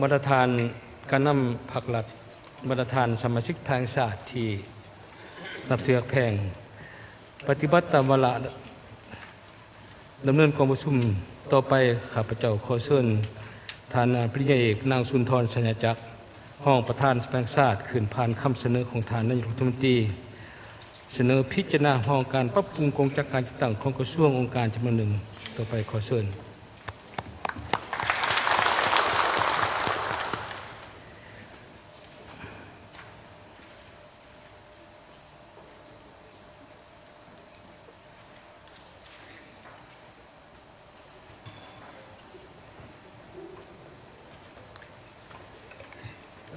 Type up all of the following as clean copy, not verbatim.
มาตรฐานการนำภาครัฐมาตรฐานสมาชิกทางชาติที่นับถือแพงปฏิบัติตามวาระดำเนินกองประชุมต่อไปข้าพเจ้าขอเชิญท่านปริญญาเอกนางสุนทรสัญญจักรห้องประธานสภาแห่งชาติขึ้นผ่านคำเสนอของท่านนายกรัฐมนตรีเสนอพิจารณาห้องการปรับปรุงกองจัดการจัดตั้งของกระทรวงองค์การจำนวนหนึ่งต่อไปขอเชิญ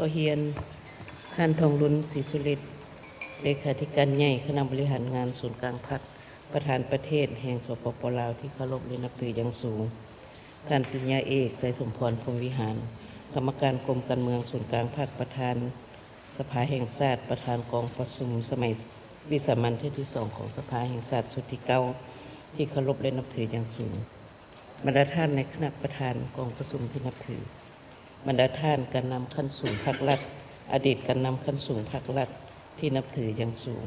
ก็เฮียนท่านทองรุนศรีสุริตเลขาธิการใหญ่คณะบริหารงานศูนย์กลางพรรคประธานประเทศแห่งสปป.ลาวที่เคารพและนับถืออย่างสูงท่านปริญญาเอกไสยสมพรพรหมวิหารกรรมการกรมการเมืองศูนย์กลางพรรคประธานสภาแห่งชาติประธานกองประชุมสมัยวิสามัญที่2ของสภาแห่งชาติชุดที่9ที่เคารพและนับถืออย่างสูงบรรดาท่านในคณะประธานกองประชุมที่นับถือบรรดาท่านการนำขั้นสูงภาครัฐอดีตการนำขั้นสูงภาครัฐที่นับถืออย่างสูง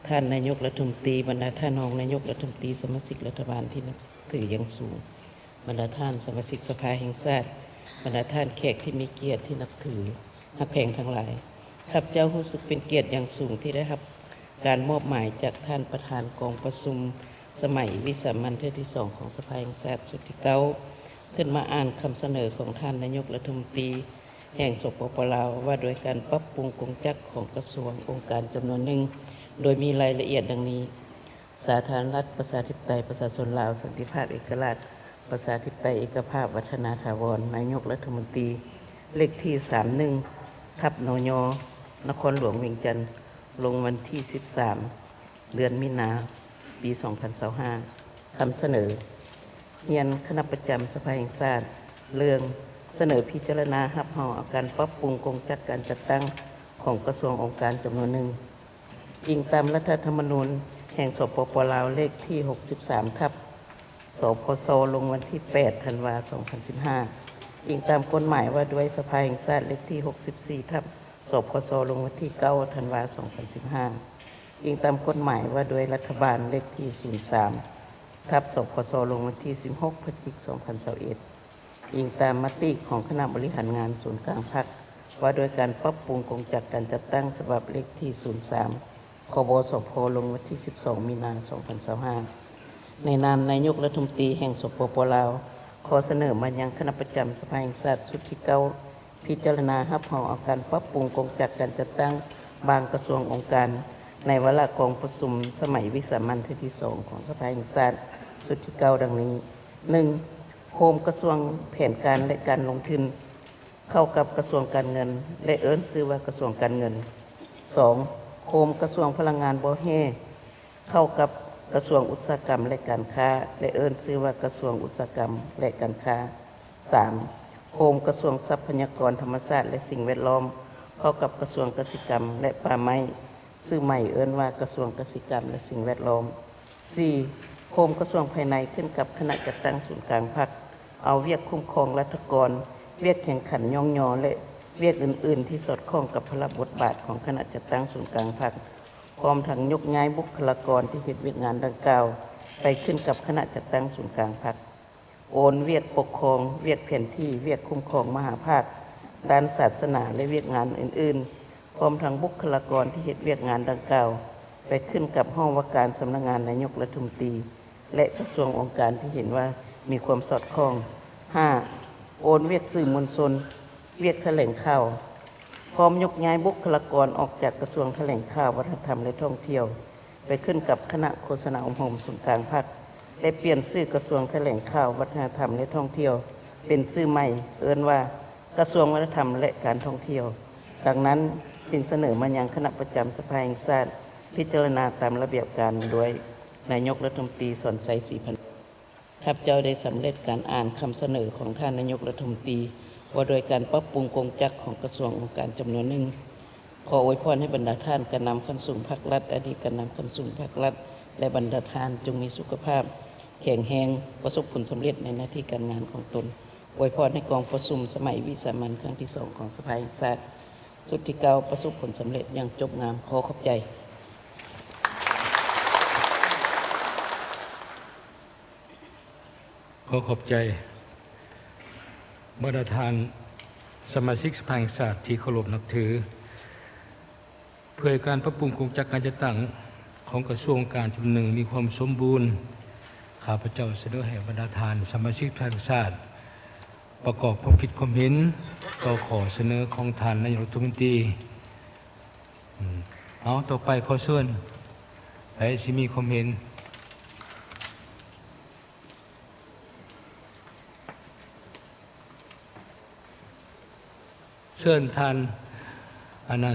ท่านนายกรัฐมนตรีบรรดาท่านรองนายกรัฐมนตรีสมาชิกรัฐบาลที่นับถืออย่างสูงบรรดาท่านสมาชิกสภาแห่งชาติบรรดาท่านแขกที่มีเกียรติที่นับถือฮักแพงทั้งหลายข้าพเจ้ารู้สึกเป็นเกียรติอย่างสูงที่ได้รับการมอบหมายจากท่านประธานกองประชุมสมัยวิสามัญที่2ของสภาแห่งชาติชุดที่9ขึ้นมาอ่านคำเสนอของท่านนายกรัฐมนตรีแห่งสปป.ลาวว่าโดยการปรับปรุงกงจักรของกระทรวงองค์การจำนวนหนึ่งโดยมีรายละเอียดดังนี้สาธารณรัฐประชาธิปไตยประชาชนลาวสันติภาพเอกราชประชาธิปไตยเอกภาพวัฒนาถาวรนายกรัฐมนตรีเลขที่31ทับนยนครหลวงเวียงจันทร์ลงวันที่13เดือนมีนาปี2025คำเสนอเรียนคณะประจำสภาแห่งชาติเรื่องเสนอพิจารณารับห่อการปรับปรุงกงจักรการจัดตั้งของกระทรวงองค์การจำนวนหนึ่งอิงตามรัฐธรรมนูญแห่งสปป.ลาวเลขที่63ทับสพศลงวันที่8ธันวาคม2015อิงตามกฎหมายว่าด้วยสภาแห่งชาติเลขที่64ทับสพศลงวันที่9ธันวาคม2015อิงตามกฎหมายว่าด้วยรัฐบาลเลขที่03ทับสพศลงวันที่16พฤศจิกายน2021อิงตามมติของคณะบริหารงานศูนย์กลางพรรคว่าโดยการปรับปรุงกงจักรการจัดตั้งฉบับเลขที่03คบสพลงวันที่12มีนาคม2025ในนามนายกรัฐมนตรีแห่งสปป.ลาวขอเสนอมายังคณะประจำสภาแห่งชาติชุดที่9พิจารณารับห่อการปรับปรุงกงจักรการจัดตั้งบางกระทรวงองค์การในวาระกองประชุมสมัยวิสามัญที่2ของสภาแห่งชาติชุดที่9ดังนี้ 1. โคมกระทรวงแผนการและการลงทุนเข้ากับกระทรวงการเงินและเอิ้นชื่อว่ากระทรวงการเงิน 2. โคมกระทรวงพลังงานบ่อแห้เข้ากับกระทรวงอุตสาหกรรมและการค้าและเอิ้นชื่อว่ากระทรวงอุตสาหกรรมและการค้า 3. โคมกระทรวงทรัพยากรธรรมชาติและสิ่งแวดล้อมเข้ากับกระทรวงเกษตรกรรมและป่าไม้ชื่อใหม่เอิ้นว่ากระทรวงเกษตรกรรมและสิ่งแวดล้อม 4. โคมกระทรวงภายในขึ้นกับคณะจัดตั้งศูนย์กลางพรรคเอาเวียกคุ้มครองรัฐกรเวียกแข่งขันย่องยอและเวียกอื่นๆที่สอดคล้องกับพระบทบาทของคณะจัดตั้งศูนย์กลางพรรคพร้อมทั้งยกย้ายบุคลากรที่เฮ็ดเวียกงานดังกล่าวไปขึ้นกับคณะจัดตั้งศูนย์กลางพรรคโอนเวียกปกครองเวียกแผนที่เวียกคุ้มครองมหาภาคด้านศาสนาและเวียกงานอื่นๆพร้อมทั้งบุคลากรที่เฮ็ดเวียกงานดังกล่าวไปขึ้นกับห้องว่าการสำนักงานนายกรัฐมนตรีและกระทรวงองค์การที่เห็นว่ามีความสอดคล้อง 5. โอนเวียกสื่อมวลชนเวียกแถลงข่าวพร้อมยกย้ายบุคลากรออกจากกระทรวงแถลงข่าววัฒนธรรมและท่องเที่ยวไปขึ้นกับคณะโฆษณาอบรมศูนย์กลางพรรคและเปลี่ยนชื่อกระทรวงแถลงข่าววัฒนธรรมและท่องเที่ยวเป็นชื่อใหม่เอิ้นว่ากระทรวงวัฒนธรรมและการท่องเที่ยวดังนั้นจึงเสนอมายังคณะประจำสภาแห่งชาติพิจารณาตามระเบียบการโดยนายกรัฐมนตรีสอนไสศรีพันธุ์ข้าพเจ้าได้สำเร็จการอ่านคำเสนอของท่านนายกรัฐมนตรีว่าโดยการปรับปรุงกงจักรของกระทรวงองค์การจำนวนหนึ่งขออวยพรให้บรรดาท่านการนำขั้นสูงภาครัฐอดีตการนำขั้นสูงภาครัฐและบรรดาท่านจงมีสุขภาพแข็งแรงประสบผลสำเร็จในหน้าที่การงานของตนข อวยพรให้กองประชุมสมัยวิสามัญครั้งที่ 2ของสภาแห่งชาติสุดที่เก้าประสบผลสำเร็จอย่างจบงามขอขอบใจขอขอบใจบรรดาทานสมาชิกสภาแห่งชาติที่เคารพนับถือเพื่อการปรับปรุงโครงการการจัดตั้งของกระทรวงการชุมนุมมีความสมบูรณ์ข้าพเจ้าเสนอให้บรรดาทานสมาชิกสภาแห่งชาติประกอบความคิดความเห็นต่อขอเสนอของท่านนายกรัฐมนตรีเอาต่อไปขอเชิญใครสิมีความเห็นเชิญท่าน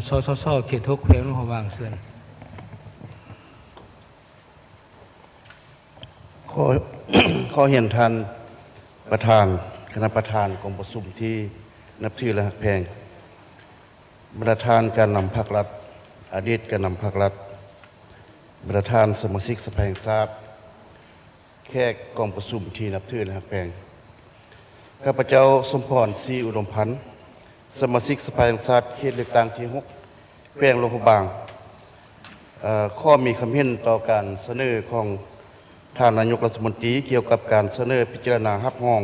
สสเขต6แขวงหลวงพระบางเชิญขอเห็นท่านประธานคณะประธานกองประชุมที่นับถือและหักแพงประธานการนำภาครัฐอดีตการนำภาครัฐประธานสมาชิกสภาแห่งชาติแขกกองประชุมที่นับถือและหักแพงข้าพเจ้าสมพรศรีอุดมพันธ์สมาชิกสภาแห่งชาติเขตเลือกตั้งที่6แขวงหลวงพระบางข้อมีคำเห็นต่อการเสนอของท่านนายกรัฐมนตรีเกี่ยวกับการเสนอพิจารณารับรอง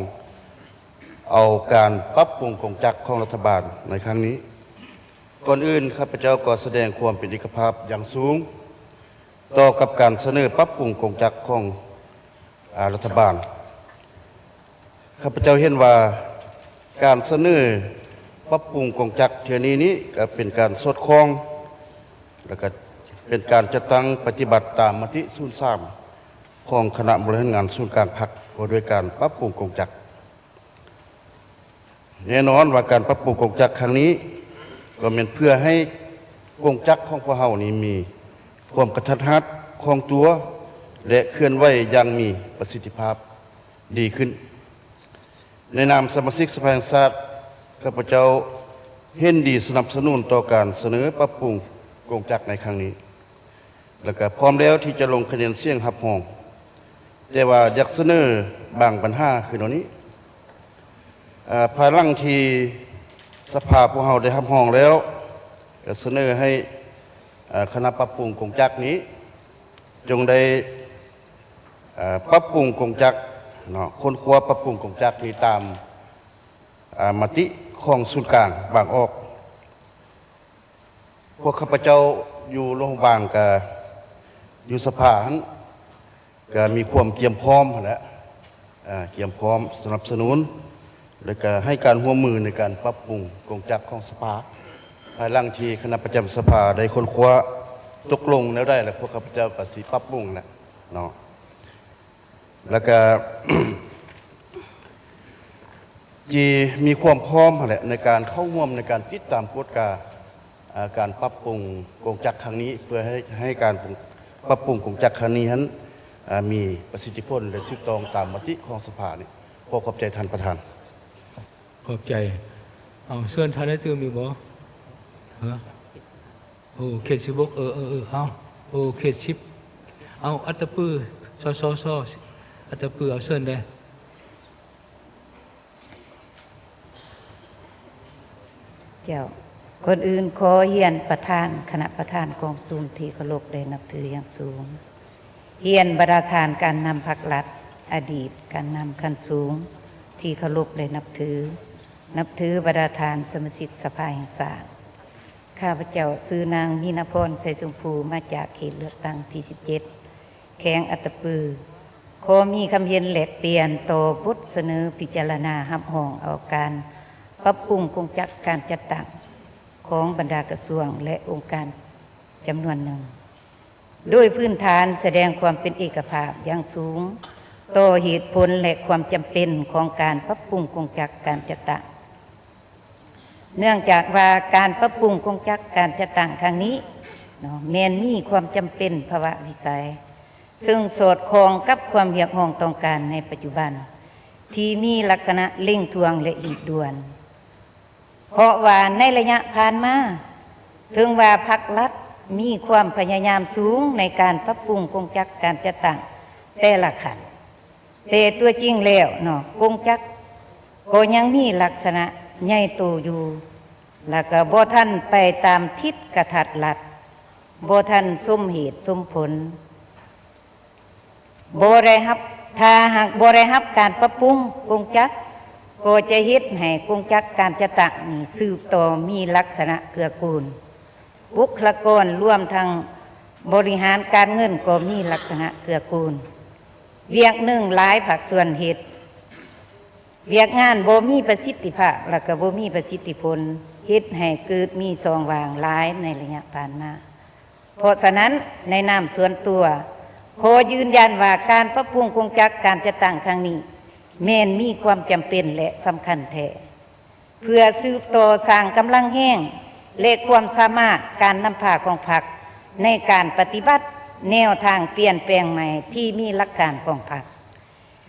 เอาการปรับปรุงกองจักรของรัฐบาลในครั้งนี้ก่อนอื่นข้าพเจ้าก็แสดงความเป็นเอกภาพอย่างสูงต่อกับการเสนอปรับปรุงกองจักรของรัฐบาลข้าพเจ้าเห็นว่าการเสนอปรับปรุงกองจักรเทื่อนี้ก็เป็นการสอดคล้องแล้วก็เป็นการจัดตั้งปฏิบัติตามมติ03ของคณะบริหารงานศูนย์กลางพรรคโดยการปรับปรุงกองจักรแน่นอนว่าการปรับปรุงกองจักรครั้งนี้ก็เป็นเพื่อให้กองจักรของพวกเรานี้มีความกระทัดรัดคล่องตัวและเคลื่อนไหวอย่างมีประสิทธิภาพดีขึ้นในนามสมาชิกสภาแห่งชาติข้าพเจ้าเห็นดีสนับสนุนต่อการเสนอปรับปรุงกองจักรในครั้งนี้แล้วก็พร้อมแล้วที่จะลงคะแนนเสียงรับรองแต่ว่าอยากเสนอบางปัญหาคือตรงนี้ภายหลังที่สภาพวกเราได้รับรองแล้วก็เสนอให้คณะปรับปรุงกองจักรนี้จงได้ปรับปรุงกองจักรค้นคว้าปรับปรุงกองจักรนี้ตามมติของศูนย์กลางบางออกพวกข้าพเจ้าอยู่โรงพยาบาลกับอยู่สภาก็มีความเตรียมพร้อมแล้วเตรียมพร้อมสนับสนุนแล้วก็ให้การร่วมมือในการปรับปรุงกองจักรของสภาภายหลังที่คณะประจำสภาได้ค้นคว้าตกลงแล้วได้แล้วพวกข้าพเจ้าก็สิปรับปรุงแล้วเนาะแล้วก็ จีมีความพร้อมแหละในการเข้าร่วมในการติดตามกฎการปรับปรุงกองจักรครั้งนี้เพื่อให้การปรับปรุงกองจักรครั้งนี้นั้นมีประสิทธิผลและถูกต้องตามมติของสภานี่ขอขอบใจท่านประธานขอบใจเอาเชิญท่านได้ตื่นมีบ่โอ้เขต16เอาโอ้เขต10เอาอัตตปือซออัตตปือเอาเชิญได้เจ้าคนอื่นขอเฮียนประธานคณะประธานกองสูงที่เคารพได้นับถืออย่างสูงเฮียนประธานการนำพรรครัฐอดีตการนำขั้นสูงที่เคารพได้นับถือประธานสมาชิกสภาแห่งชาติข้าพเจ้าซื้อนางมีนพร ใสชมพูมาจากเขตเลือกตั้งที่17แข้งอัตตปือขอมีคำเห็นแลกเปลี่ยนต่อบทเสนอพิจารณารับรองเอาการปรับปรุงกองจักรการจัดตั้งของบรรดากระทรวงและองค์การจำนวนหนึ่งโดยพื้นฐานแสดงความเป็นเอกภาพอย่างสูงต่อเหตุผลและความจำเป็นของการปรับปรุงกองจักรการจัดตั้งเนื่องจากว่าการปรับปรุงกองจักรการจัดตั้งครั้งนี้แม้นมีความจำเป็นภาวะวิสัยซึ่งสอดคล้องกับความเรียกร้องต้องการในปัจจุบันที่มีลักษณะเร่งทวงและรีบด่วนเพราะว่าในระยะผ่านมาถึงว่าพรรครัฐมีความพยายามสูงในการปรับปรุงกองจักรการจัดตั้งแต่ละขั้นแต่ตัวจริงแล้วกองจักร ก็ยังมีลักษณะใหญ่โตอยู่แล้วก็บ่ทันไปตามทิศกระทัดรัดบ่ทันสมเหตุสมผลบ่ได้รับถ้าหากบ่ได้รับการปรับปรุงกงจักรก็จะเฮ็ดให้กงจักรการจะตักนี่สืบต่อมีลักษณะเกื้อกูลบุคลากรรวมทั้งบริหารการเงินก็มีลักษณะเกื้อกูลเวียกหนึ่งหลายภาคส่วนเฮ็ดเวียกงานบ่มีประสิทธิภาพแล้วก็บ่มีประสิทธิผลเฮ็ดให้เกิดมีช่องว่างหลายในระยะผ่านมาเพราะฉะนั้นในนามส่วนตัวขอยืนยันว่าการปรับปรุงกงจักรการจัดตั้งครั้งนี้แม้นมีความจำเป็นและสำคัญแท้เพื่อสืบต่อสร้างกำลังแห้งและความสามารถการนำพาของพรรคในการปฏิบัติแนวทางเปลี่ยนแปลงใหม่ที่มีหลักการของพรรค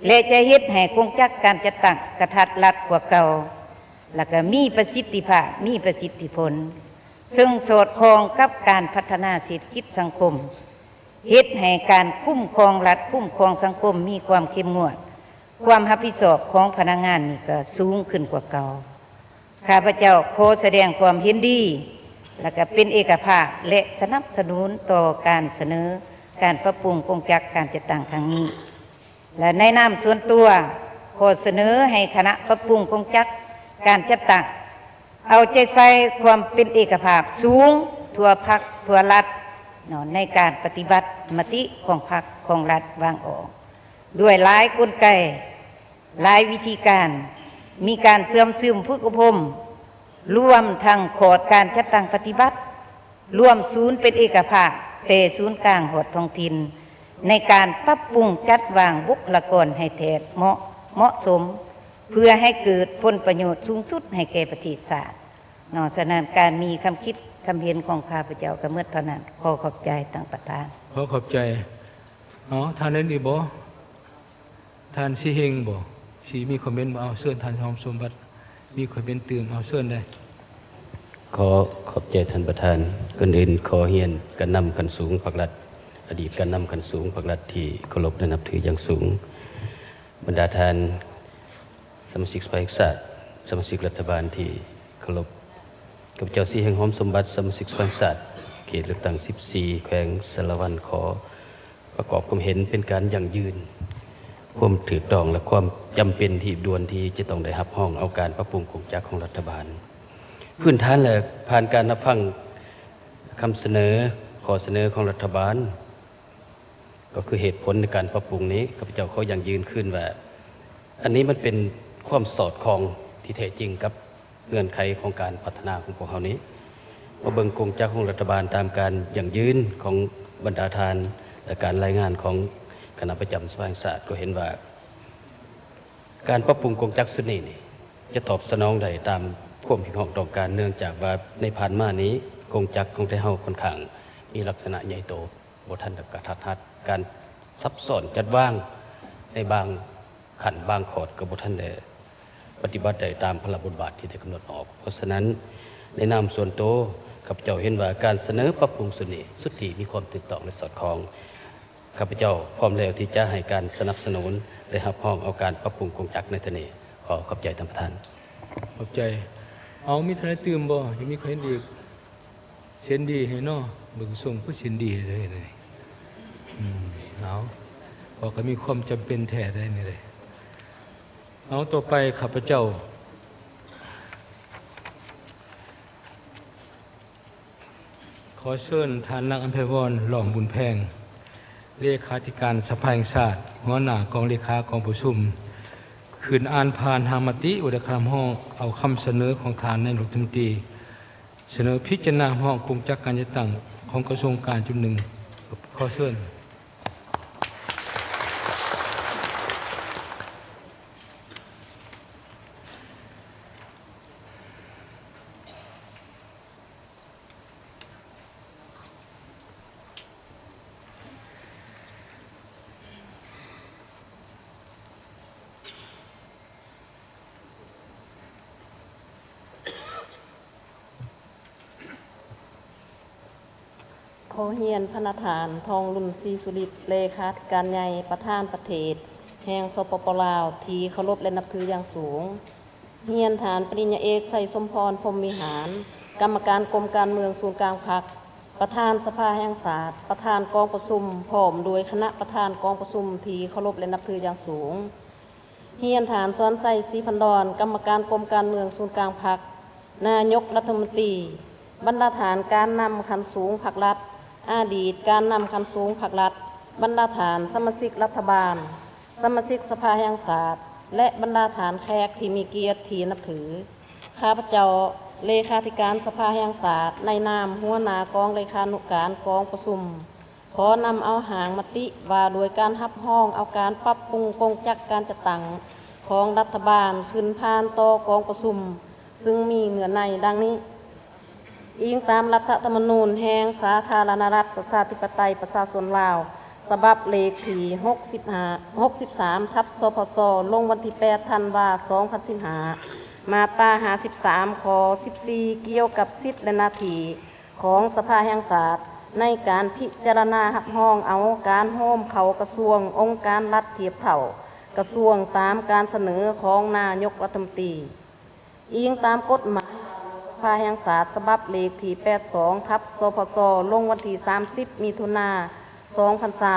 และจะเฮ็ดให้กงจักรการจัดตั้งกระทัดรัดกว่าเก่าแล้วก็มีประสิทธิภาพมีประสิทธิผลซึ่งสอดคล้องกับการพัฒนาเศรษฐกิจสังคมเฮ็ดให้การคุ้มครองรัฐคุ้มครองสังคมมีความเข้มงวดความรับผิดชอบของพนักงานนี่ก็สูงขึ้นกว่าเก่าข้าพเจ้าขอแสดงความเห็นดีและก็เป็นเอกภาพและสนับสนุนต่อการเสนอการปรับปรุงกงจักรการจัดตั้งครั้งนี้และในนามส่วนตัวขอเสนอให้คณะปรับปรุงกงจักรการจัดตั้งเอาใจใส่ความเป็นเอกภาพสูงทั่วพรรคทั่วรัฐในการปฏิบัติมติของพรรคของรัฐวางออกด้วยหลายกลไกหลายวิธีการมีการเสื่อมซึมผู้อบรมรวมทั้งขอดการจัดตั้งปฏิบัติรวมศูนย์เป็นเอกภาพแต่ศูนย์กลางหอดท้องถิ่นในการปรับปรุงจัดวางบุคลากรให้แท้เหมาะสมเพื่อให้เกิดผลประโยชน์สูงสุดให้แก่ประเทศชาติฉะนั้นการมีคำคิดคำเห็นของข้าพเจ้าก็เมื่อเท่านั้นขอขอบใจตั้งประธานขอขอบใจท่านเล่นอีบ่ท่านสิเฮงบ่สิมีคอมเมนต์บ่เอาเชิญท่านหอมสมบัติมีคอมเมนต์เติมเอาเชิญได้ขอขอบใจท่านประธานคนอื่นขอเฮียนกันนำกันสูงพรรครัฐอดีตกันนำกันสูงพรรครัฐที่เคารพและนับถืออย่างสูงบรรดาท่านสมาชิกสภาแห่งชาติสมาชิกรัฐบาลที่เคารพกับเจ้าสีแห่งหอมสมบัติสมาชิกสภาแห่งชาติเขตเลือกตั้ง14แขวงสารวันขอประกอบความเห็นเป็นการยั่งยืนความถูกต้องและความจำเป็นที่ด่วนที่จะต้องได้รับห้องเอาการปรับปรุงกงจักรของรัฐบาลพื้นฐานและผ่านการรับฟังคำเสนอข้อเสนอของรัฐบาลก็คือเหตุผลในการปรับปรุงนี้ข้าพเจ้าขออย่างยืนขึ้นว่าอันนี้มันเป็นความสอดคล้องที่แท้จริงกับเงื่อนไขของการพัฒนาของพวกเรานี้พอเบิ่งกงจักรของรัฐบาลตามการอย่างยืนของบรรดาทานและการรายงานของคณะประจำสภาแห่งชาติก็เห็นว่าการปรับปรุงกงจักรสุดนี้จะตอบสนองได้ตามความผิดของต้องการเนื่องจากว่าในผ่านมานี้กงจักรของไทยเฮาค่อนข้างมีลักษณะใหญ่โตบ่ทันกระทัดรัดการซับซ้อนจัดวางในบางขั้นบางขอดก็บ่ทันได้ปฏิบัติได้ตามพระบทบาทที่ได้กำหนดออกเพราะฉะนั้นในนามส่วนตัวข้าพเจ้าเห็นว่าการเสนอปรับปรุงสุดนี้สุดที่มีความถูกต้องและสอดคล้องข้าพเจ้าพร้อมแล้วที่จะให้การสนับสนุนและรับห้องเอาการปรับปรุงกงจักรในทะเลขอขอบใจท่านประธานขอบใจเอามีทนายตื่มบ่ยังมีใครอีกเช่นดีให้เนาะเบิ่งส่งผู้เช่นดีเลยเอาพอก็มีความจำเป็นแท้ได้นี่เลยเอาต่อไปข้าพเจ้าขอเชิญท่านนางอัมไพวรหล่อมบุญแพงเลขาธิการสภาแห่งชาติหัวหน้ากองเลขากองประชุมคืนอ่านผ่านหามติอุดคามห้องเอาคำเสนอของทานในหลวงรัฐมนตรีเสนอพิจารณาห้องกงจักรการจัดตั้งของกระทรวงการจุดหนึ่งขอเชิญ ขอเฮียนพระฐานทองรุ่นศรีสุริตเลขาธิการใหญ่ประธานประเทศแห่งสปปลาวที่เคารพและนับถืออย่างสูง เฮียนฐานปริญญาเอกใส่สมพรพรหมวิหาร กรรมการกรมการเมืองศูนย์กลางพรรคประธานสภาแห่งศาสตร์ประธานกองประชุมพร้อมโดยคณะประธานกองประชุมที่เคารพและนับถืออย่างสูงเฮียนฐานซ้อนไส้ศรีพันดรกรรมการกรมการเมืองศูนย์กลางพรรคนายกรัฐมนตรีบรรดาฐานการนำคันสูงพรรครัฐอดีตการนำคันสูงพรรครัฐบรรดาฐานสมาชิกรัฐบาลสมาชิกสภาแห่งศาสตร์และบรรดาฐานแขกที่มีเกียรติที่นับถือข้าพเจ้าเลขาธิการสภาแห่งศาสตร์ในนามหัวหน้ากองเลขานุการกองประชุมขอนำเอาหางมติว่าโดยการรับห้องเอาการปรับปรุงกงจักการจัดตั้งของรัฐบาลขึ้นผ่านต่อกองประชุมซึ่งมีเงื่อนในดังนี้อิงตามรัฐธรรมนูญแห่งสาธารณรัฐประชาธิปไตยประชาชนลาวฉบับเลขที่63ทับสพสลงวันที่8ธันวาคม2015มาตรา53ข้อ14เกี่ยวกับสิทธิและหน้าที่ของสภาแห่งศาสตร์ในการพิจารณารับรองเอาการโฮมเข้ากระทรวงองค์การรัฐเทียบเท่ากระทรวงตามการเสนอของนายกรัฐมนตรีอิงตามกฎหมายสภาแห่งศาสตร์ฉบับเลขที่82ทับสพสลงวันที่30มิถุนายน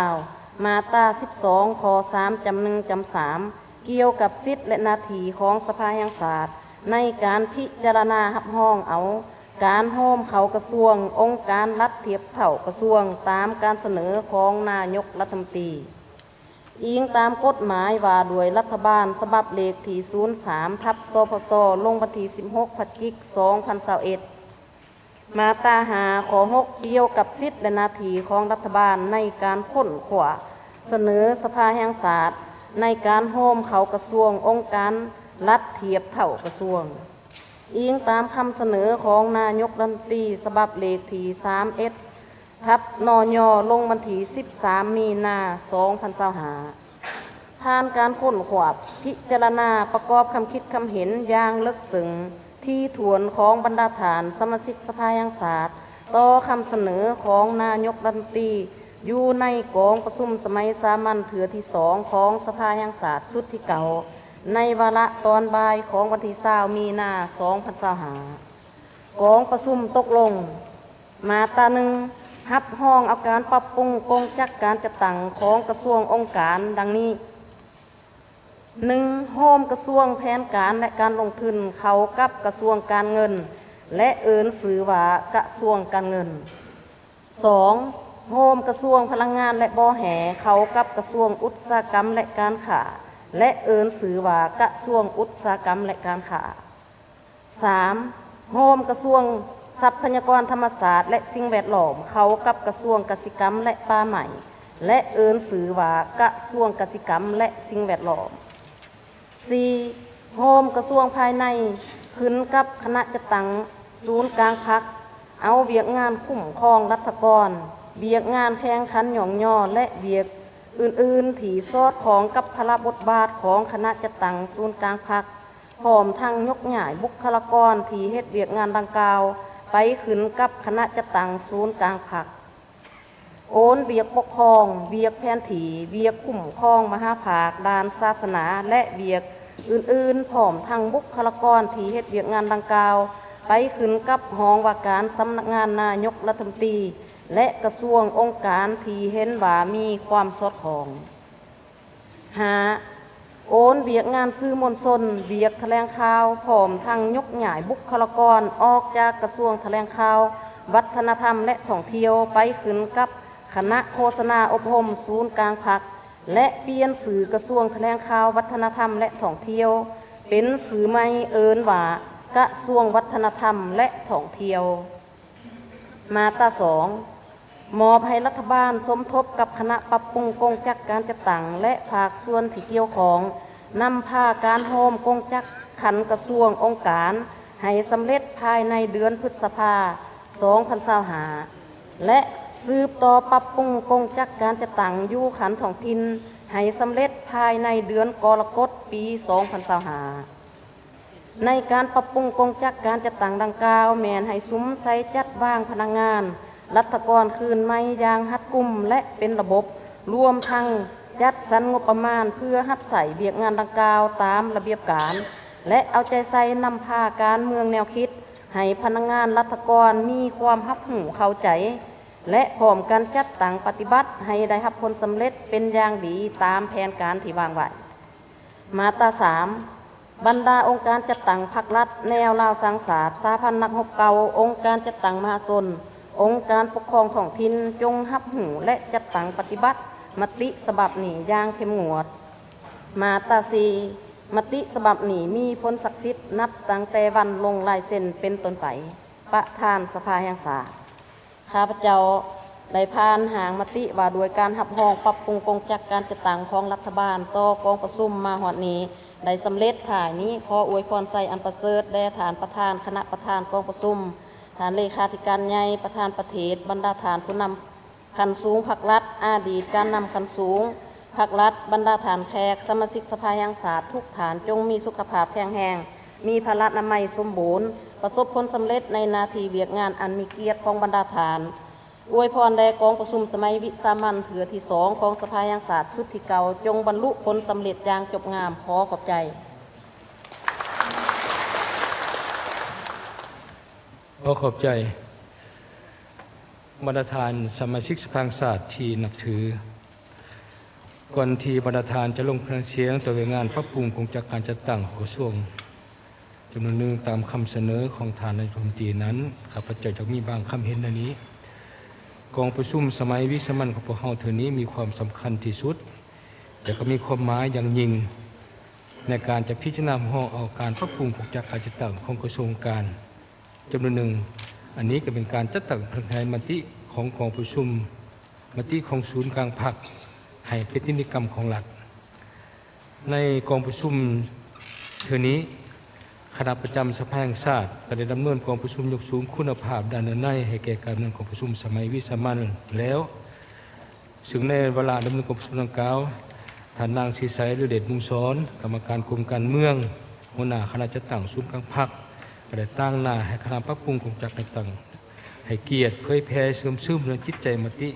2020มาตรา12ข้อ3จำ1จำ3เกี่ยวกับสิทธิและหน้าที่ของสภาแห่งศาสตร์ในการพิจารณารับรองเอาการโฮมเข้ากระทรวงองค์การรัฐเทียบเท่ากระทรวงตามการเสนอของนายกรัฐมนตรีอิงตามกฎหมายว่าด้วยรัฐบาลฉบับเลขที่03ทับสพสลงวันที่16พฤศจิกายน2021มาตรา5ข้อ6เกี่ยวกับสิทธิและหน้าที่ของรัฐบาลในการค้นคว้าเสนอสภาแห่งศาสตร์ในการโฮมเข้ากระทรวงองค์การรัฐเทียบเท่ากระทรวงอิงตามคำเสนอของนายกรัฐมนตรีฉบับเลขที่31ทับนยลงวันที่13มีนาคม2025ผ่านการค้นคว้าพิจารณาประกอบคำคิดคำเห็นอย่างลึกซึ้งที่ถวนของบรรดาฐานสมาชิกสภาแห่งศาสตร์ต่อคำเสนอของนายกรัฐมนตรีอยู่ในกองประชุมสมัยสามัญเถือที่2ของสภาแห่งศาสตร์ชุดที่เก่าในวาระตอนบ่ายของวันที่20มีนาคม2025กองประชุมตกลงมาตรา1รับรองเอาการปรับปรุงกงจักการจัดตั้งของกระทรวงองค์การดังนี้1โฮมกระทรวงแผนการและการลงทุนเข้ากับกระทรวงการเงินและเอิ้นชื่อว่ากระทรวงการเงิน2โฮมกระทรวงพลังงานและบ่อแห่เข้ากับกระทรวงอุตสาหกรรมและการค้าและเอิ้นชื่อว่ากระทรวงอุตสาหกรรมและการค้า3โฮมกระทรวงทรัพยากรธรรมชาติและสิ่งแวดล้อมเข้ากับกระทรวงกสิกรรมและป่าไม้และเอิ้นชื่อว่ากระทรวงกสิกรรมและสิ่งแวดล้อม4โฮมกระทรวงภายในขึ้นกับคณะจัดตั้งศูนย์กลางพรรคเอาเวียกงานคุ้มครองรัฐกรเวียกงานแข่งขันหย่องย่อและเวียกอื่นๆที่สอดคล้องกับพระบทบาทของคณะจัดตั้งศูนย์กลางพรรคพร้อมทั้งยกย่ายบุคลากรที่เฮ็ดเวียกงานดังกล่าวไปขึ้นกับคณะจัดตั้งศูนย์กลางพรรคโอนเวียกปกครองเวียกแผนที่เวียกคุ้มครองมหาภาคด้านศาสนาและเวียกอื่นๆพร้อมทั้งบุคลากรที่เฮ็ดเวียกงานดังกล่าวไปขึ้นกับห้องว่าการสำนักงานนายกรัฐมนตรีและกระทรวงองค์การที่เห็นว่ามีความสอดคล้อง5โอนเวียกงานสื่อมวลชนเวียกแถลงข่าวพร้อมทั้งยกย้ายบุคลากรออกจากกระทรวงแถลงข่าววัฒนธรรมและท่องเที่ยวไปขึ้นกับคณะโฆษณาอบรมศูนย์กลางพรรคและเปลี่ยนสื่อกระทรวงแถลงข่าววัฒนธรรมและท่องเที่ยวเป็นสื่อใหม่เอิ้นว่ากระทรวงวัฒนธรรมและท่องเที่ยวมาตรา2มอบให้รัฐบาลสมทบกับคณะปรับปรุงกงจักการจัดตั้งและภาคส่วนที่เกี่ยวข้องนำพาการโฮมกงจักขันกระทรวงองค์การให้สำเร็จภายในเดือนพฤษภาคม2025และสืบต่อปรับปรุงกงจักการจัดตั้งอยู่ขันท้องถิ่นให้สำเร็จภายในเดือนกรกฎาคมปี2025ในการปรับปรุงกงจักการจัดตั้งดังกล่าวแม่นให้ซุ้มใส่จัดวางพนักงานรัฐกรคืนไม่อย่างรัดกุมและเป็นระบบรวมทั้งจัดสรรงบประมาณเพื่อรับใส่เวียกงานดังกล่าวตามระเบียบการ และเอาใจใส่นำพาการเมืองแนวคิดให้พนักงานรัฐกรมีความรับรู้เข้าใจและพร้อมกันจัดตั้งปฏิบัติให้ได้รับผลสำเร็จเป็นอย่างดีตามแผนการที่วางไว้มาตรา 3 บรรดาองค์การจัดตั้งพรรครัฐแนวลาวสังสาสตร์สหพันธ์นักรบเก่าองค์การจัดตั้งมหาชนองค์การปกครองท้องถิ่นจงรับรู้และจัดตั้งปฏิบัติมติฉบับนี้อย่างเข้มงวดมาตรา 4 มติฉบับนี้มีผลศักดิ์สิทธิ์นับตั้งแต่วันลงลายเซ็นเป็นต้นไปประธานสภาแห่งชาติข้าพเจ้าได้ผ่านหางมติว่าโดยการรับรองปรับปรุงกองจัดการจัดตั้งของรัฐบาลต่อกองประชุมมาหอดนี้ได้สำเร็จถ่ายนี้ขออวยพรใส่อันประเสริฐแด่ฐานประธานคณะประธานกองประชุมฐานเลขาธิการใหญ่ประธานประเทศบรรดาฐานผู้นำขั้นสูงพรรครัฐอดีตการนำขั้นสูงพรรครัฐบรรดาฐานแขกสมาชิกสภาแห่งชาติทุกฐานจงมีสุขภาพแข็งแรงมีพละนามัยสมบูรณ์ประสบผลสำเร็จในหน้าที่เวียกงานอันมีเกียรติของบรรดาฐานอวยพรแด่กองประชุมสมัยวิสามัญเถือที่ 2ของสภาแห่งชาติชุดที่เก่าจงบรรลุผลสำเร็จอย่างจบงามขอขอบใจขอขอบใจบรรดาฐานสมาชิกสภาแห่งชาติที่นับถือก่อนที่บรรดาฐานจะลงคะแนนเสียงต่องานปรับปรุงกองจัดการจัดตั้งกระทรวงจำนวนหนึ่งตามคำเสนอของฐานนายกรัฐมนตรีนั้นข้าพเจ้าจะมีบางคำเห็นในนี้กองประชุมสมัยวิสามัญของพวกเราเท่านี้มีความสำคัญที่สุดแต่ก็มีความหมายอย่างยิ่งในการจะพิจารณาห้องเอาการปรับปรุงกองจัดการจัดตั้งของกระทรวงการจำนวนหนึ่งอันนี้ก็เป็นการจัดตั้งแผนมติของกองประชุมมติของศูนย์กลางพรรคให้เป็นนิติกรรมของรัฐในกองประชุมเท่านี้คณะประจำสภาแห่งชาติก็ได้ดำเนินกองประชุมยกสูงคุณภาพด้านในให้แก่การดำเนินกองประชุมสมัยวิสามัญแล้วซึ่งในเวลาดำเนินกองประชุมดังกล่าวท่านนางศรีใสฤเดชมุ่งสอนกรรมการกรมการเมืองหัวหน้าคณะจัดตั้งศูนย์กลางพรรคก็ได้ตั้งหน้าให้คณะปรับปรุงกองจัดการตั้งให้เกียรติเผยแพร่ซึมในจิตใจมติ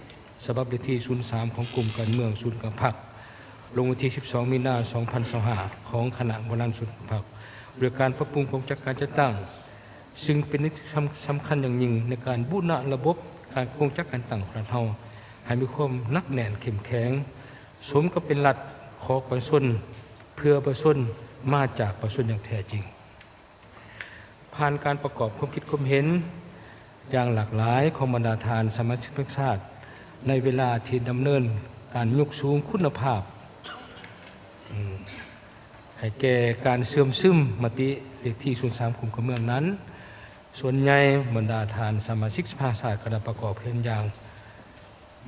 ฉบับเลขที่ 03 ของกลุ่มการเมืองศูนย์กลางพรรคลงวันที่ 12 มีนาคม 2025 ของคณะบริหารศูนย์กลางพรรคโดยการปรับปรุงกองจัดการจัดตั้งซึ่งเป็นนิติสำคัญอย่างยิ่งในการบูรณะระบบการกองจัดการตั้งของเราให้มีความนักแน่นเข้มแข็งสมกับเป็นรัฐขอประชาชนเพื่อประชาชนมาจากประชาชนอย่างแท้จริงผ่านการประกอบความคิดความเห็นอย่างหลากหลายของบรรดาฐานสมาชิกพรรคชาติในเวลาที่ดำเนินการยกสูงคุณภาพให้แก่การเสื่อมซึมมติเลขที่ 03 ของกรมเมืองนั้นส่วนใหญ่บรรดาฐานสมาชิกสภาชาติก็ได้ประกอบเพียงอย่าง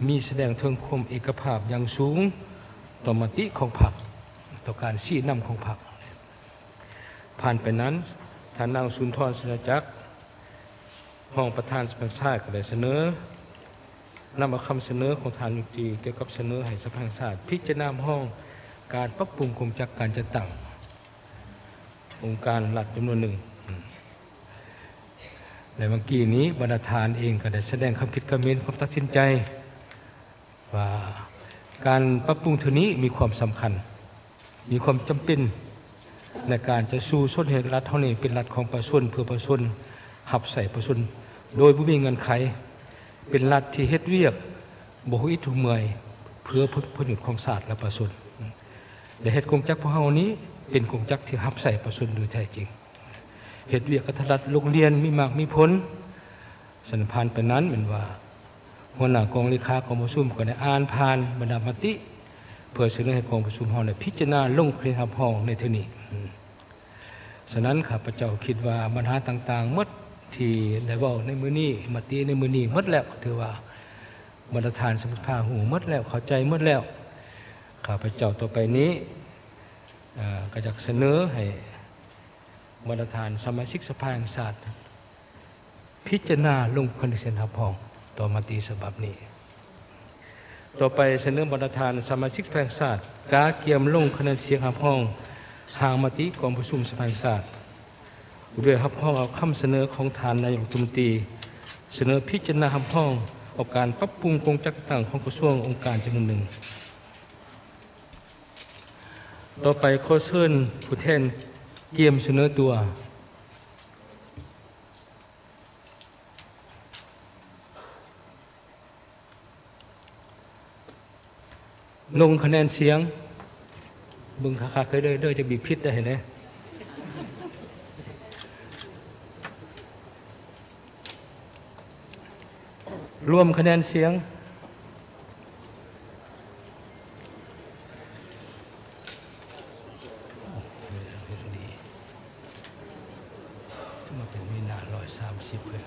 มีแสดงถึงความเอกภาพอย่างสูงต่อมติของพรรคต่อการชี้นำของพรรคผ่านไปนั้นท่านนางสุนทร สุนจักรห้องประธานสภาชาติก็ได้เสนอนำเอาคำเสนอของทานยุติเกี่ยวกับเสนอให้สภาชาติพิจารณาห้องการปรับปรุงกองจัดการจัดตั้งองค์การรัฐจำนวนหนึ่งในเมื่อกี้นี้บรรดาฐานเองก็ได้แสดงความคิดความเห็นความตัดสินใจว่าการปรับปรุงเท่านี้มีความสำคัญมีความจำเป็นในการจะสู่ส้นเหตุรัฐเท่านี้เป็นรัฐของประชาชนเพื่อประชาชนหับใส่ประชาชนโดยบ่มีเงินไขเป็นรัฐที่เฮ็ดเวียกบ่ฮู้อิทุเมื่อยเพื่อผลประโยชน์ของชาติและประชาชนและเฮ็ดกองจักรพวกเฮานี้เป็นกองจักรที่หับใส่ประชาชนโดยแท้จริงเฮ็ดเวียกกับรัฐโรงเรียนมีมากมีผลสันพันธ์ไปนั้นเป็นว่าหัวหน้ากองเลขากองประชุมก็ได้อ่านผ่านบรรดามติเพื่อเสนอให้กองประชุมเฮาได้พิจารณาลงเพลงรับรองในเท่านี้ฉะนั้นข้าพเจ้าคิดว่าปัญหาต่างๆหมดที่ได้เว้าในมื้อนี้มติในมื้อนี้หมดแล้วถือว่าบรรดาฐานสภาหูหมดแล้วเข้าใจหมดแล้วข้าพเจ้าต่อไปนี้ก็จะเสนอให้บรรดาฐานสมาชิกสภาแห่งชาติพิจารณาลงคะแนนเสียงรับรองต่อมติฉบับนี้ต่อไปเสนอบรรดาฐานสมาชิกสภาแห่งชาติกาเกียมลงคะแนนเสียงรับรองทางมติกองประชุมสภาแห่งชาติด้วยรับรองเอาคำเสนอของฐานนายกรัฐมนตรีเสนอพิจารณารับรองเอาการปรับปรุงกองจัดการตั้งของกระทรวงองค์การจำนวนหนึ่งต่อไปขอเชิญผู้แทน เกี่ยมเสนอตัวลงคะแนนเสียงบึงคักๆเคยเด้อจะบีบพิษได้เห็นไหมรวมคะแนนเสียงมาเป็นมีนา130เลย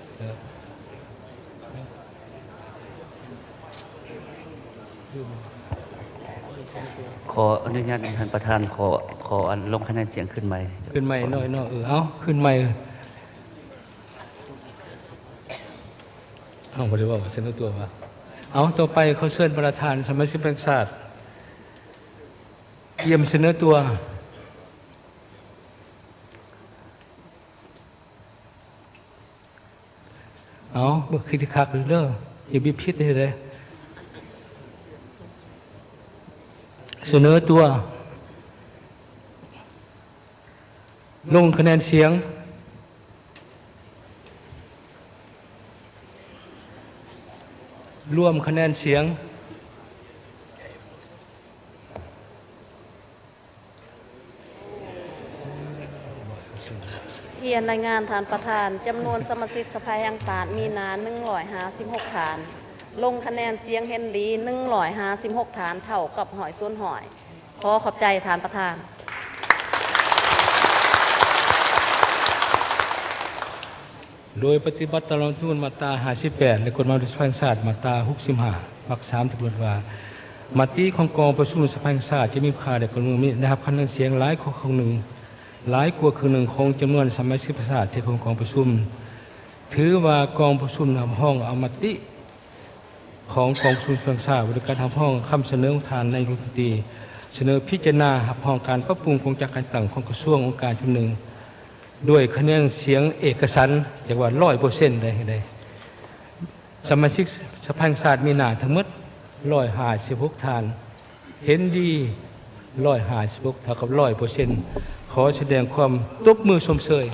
ขออนุญาตท่านประธานขออันลงคะแนนเสียงขึ้นไหม ขึ้นใหม่หน่อยเอาขึ้นใหม่เอาบ่ได้ว่าเสนอตัวว่าเอาต่อไปเขาเชิญประธานสมาชิกแห่งชาติเยี่ยมเสนอตัวเอาเบิกคิดคักหรือเด้ออย่าบีบพิษได้เลยเสนอตัวลงคะแนนเสียงรวมคะแนนเสียงเรียนรายงานฐานประธานจำนวนสมาชิกสภาแห่งชาติมีนา156ฐานลงคะแนนเสียงเห็นดี156ฐานเท่ากับหอยส่วนหอยขอขอบใจฐานประธาน โดยปฏิบัติตามรัฐธรรมนูญมาตรา58และกฎหมายสภาแห่งชาติมาตรา65วรรค3กำหนดว่ามติของกองประชุมสภาแห่งชาติจะมีค่าแด่คนมือมินะครับคะแนนเสียงหลายกว่าครึ่งหนึ่งหลายกว่าครึ่งหนึ่งของจำนวนสมาชิกสภาที่ของกองประชุมถือว่ากองประชุมทำห้องเอามติของกองประชุมสภาแห่งชาติบริการทำห้องคำเสนอของทานในรัฐมนตรีเสนอพิจารณาหับห้องการปรับปรุงโครงการการต่างของกระทรวงองค์การชุมหนึ่งด้วยคะแนนเสียงเอกฉันท์จากว่า100%ได้สมาชิกสภาแห่งชาติมีหน้าทั้งหมด156ฐานเห็นดี156เท่ากับ100%ขอแสดงความตบมือชมเชย